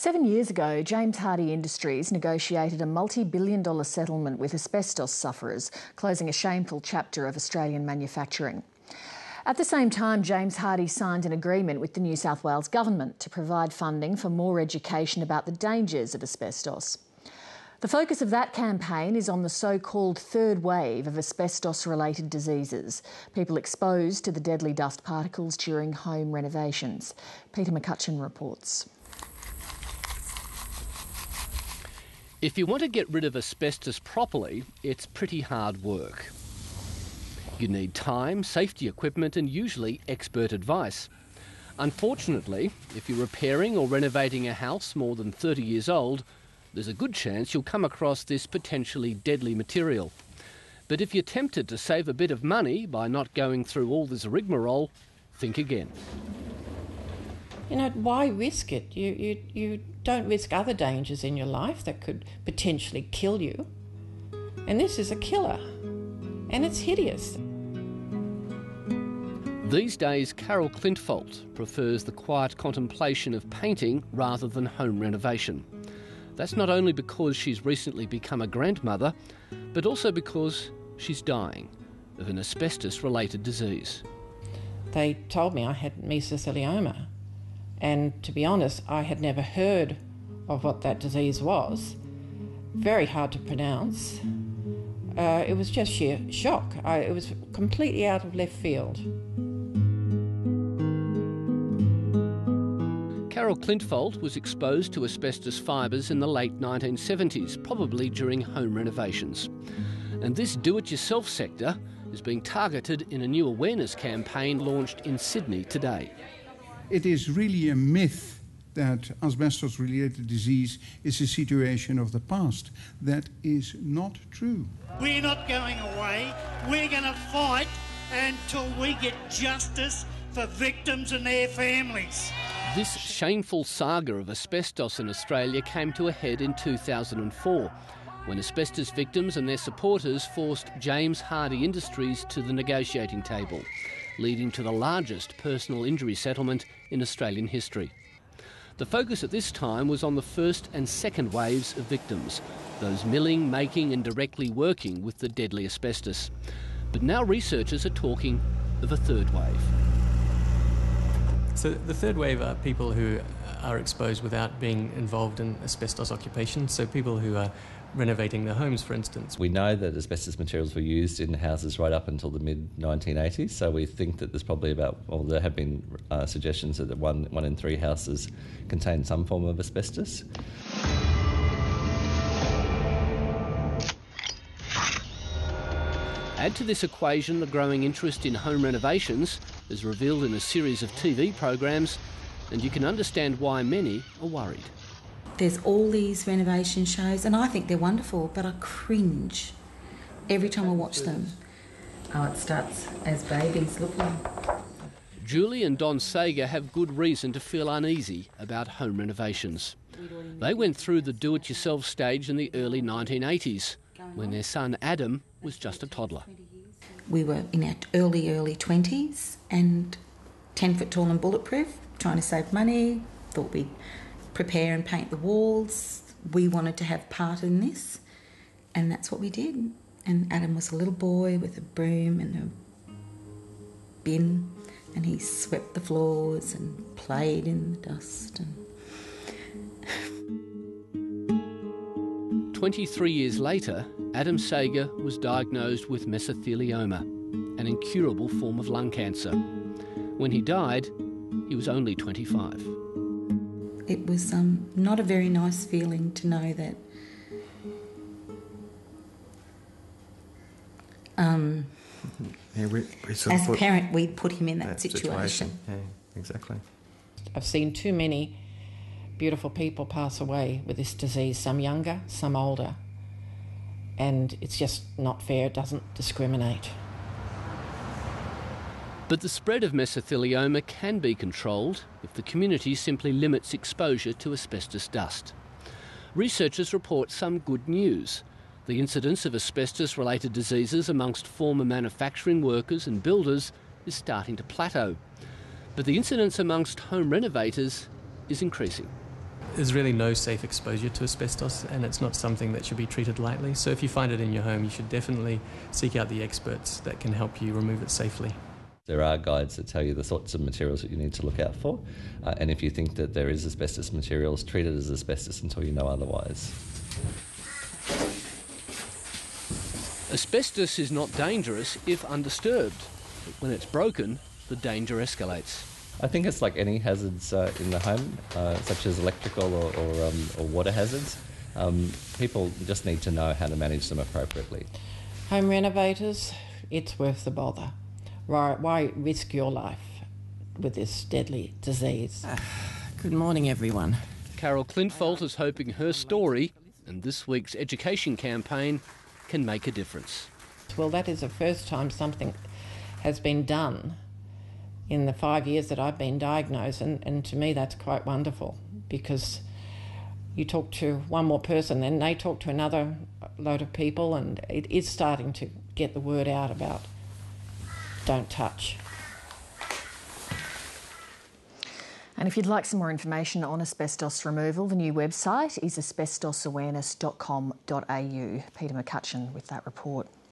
7 years ago, James Hardie Industries negotiated a multi-billion-dollar settlement with asbestos sufferers, closing a shameful chapter of Australian manufacturing. At the same time, James Hardie signed an agreement with the New South Wales Government to provide funding for more education about the dangers of asbestos. The focus of that campaign is on the so-called third wave of asbestos-related diseases, people exposed to the deadly dust particles during home renovations. Peter McCutcheon reports. If you want to get rid of asbestos properly, it's pretty hard work. You need time, safety equipment and usually expert advice. Unfortunately, if you're repairing or renovating a house more than 30 years old, there's a good chance you'll come across this potentially deadly material. But if you're tempted to save a bit of money by not going through all this rigmarole, think again. You know, why risk it? You don't risk other dangers in your life that could potentially kill you. And this is a killer. And it's hideous. These days, Carol Clintfault prefers the quiet contemplation of painting rather than home renovation. That's not only because she's recently become a grandmother, but also because she's dying of an asbestos-related disease. They told me I had mesothelioma. And to be honest, I had never heard of what that disease was. Very hard to pronounce. It was just sheer shock. It was completely out of left field. Carol Clintfault was exposed to asbestos fibres in the late 1970s, probably during home renovations. And this do-it-yourself sector is being targeted in a new awareness campaign launched in Sydney today. It is really a myth that asbestos-related disease is a situation of the past. That is not true. We're not going away. We're going to fight until we get justice for victims and their families. This shameful saga of asbestos in Australia came to a head in 2004, when asbestos victims and their supporters forced James Hardie Industries to the negotiating table, leading to the largest personal injury settlement in Australian history. The focus at this time was on the first and second waves of victims, those milling, making and directly working with the deadly asbestos. But now researchers are talking of a third wave. So the third wave are people who are exposed without being involved in asbestos occupations, so people who are renovating their homes, for instance. We know that asbestos materials were used in houses right up until the mid-1980s, so we think that there's probably there have been suggestions that one in three houses contain some form of asbestos. Add to this equation the growing interest in home renovations, as revealed in a series of TV programs, and you can understand why many are worried. There's all these renovation shows, and I think they're wonderful, but I cringe every time I watch them. Oh, it starts as babies, look like. Julie and Don Sager have good reason to feel uneasy about home renovations. They went through the do-it-yourself stage in the early 1980s, when their son Adam was just a toddler. We were in our early 20s and 10 foot tall and bulletproof, trying to save money, thought we'd prepare and paint the walls. We wanted to have part in this, and that's what we did. And Adam was a little boy with a broom and a bin, and he swept the floors and played in the dust. 23 years later, Adam Sager was diagnosed with mesothelioma, an incurable form of lung cancer. When he died, he was only 25. It was not a very nice feeling to know that as a parent we'd put him in that situation. Yeah, exactly. I've seen too many beautiful people pass away with this disease, some younger, some older, and it's just not fair. It doesn't discriminate. But the spread of mesothelioma can be controlled if the community simply limits exposure to asbestos dust. Researchers report some good news. The incidence of asbestos-related diseases amongst former manufacturing workers and builders is starting to plateau. But the incidence amongst home renovators is increasing. There's really no safe exposure to asbestos, and it's not something that should be treated lightly. So if you find it in your home, you should definitely seek out the experts that can help you remove it safely. There are guides that tell you the sorts of materials that you need to look out for, and if you think that there is asbestos materials, treat it as asbestos until you know otherwise. Asbestos is not dangerous if undisturbed, but when it's broken, the danger escalates. I think it's like any hazards in the home, such as electrical or water hazards. People just need to know how to manage them appropriately. Home renovators, it's worth the bother. Why risk your life with this deadly disease? Good morning, everyone. Carol Clintfolt is hoping her story and this week's education campaign can make a difference. Well, that is the first time something has been done in the 5 years that I've been diagnosed, and to me that's quite wonderful, because you talk to one more person, then they talk to another load of people, and it is starting to get the word out about don't touch. And if you'd like some more information on asbestos removal, the new website is asbestosawareness.com.au. Peter McCutcheon with that report.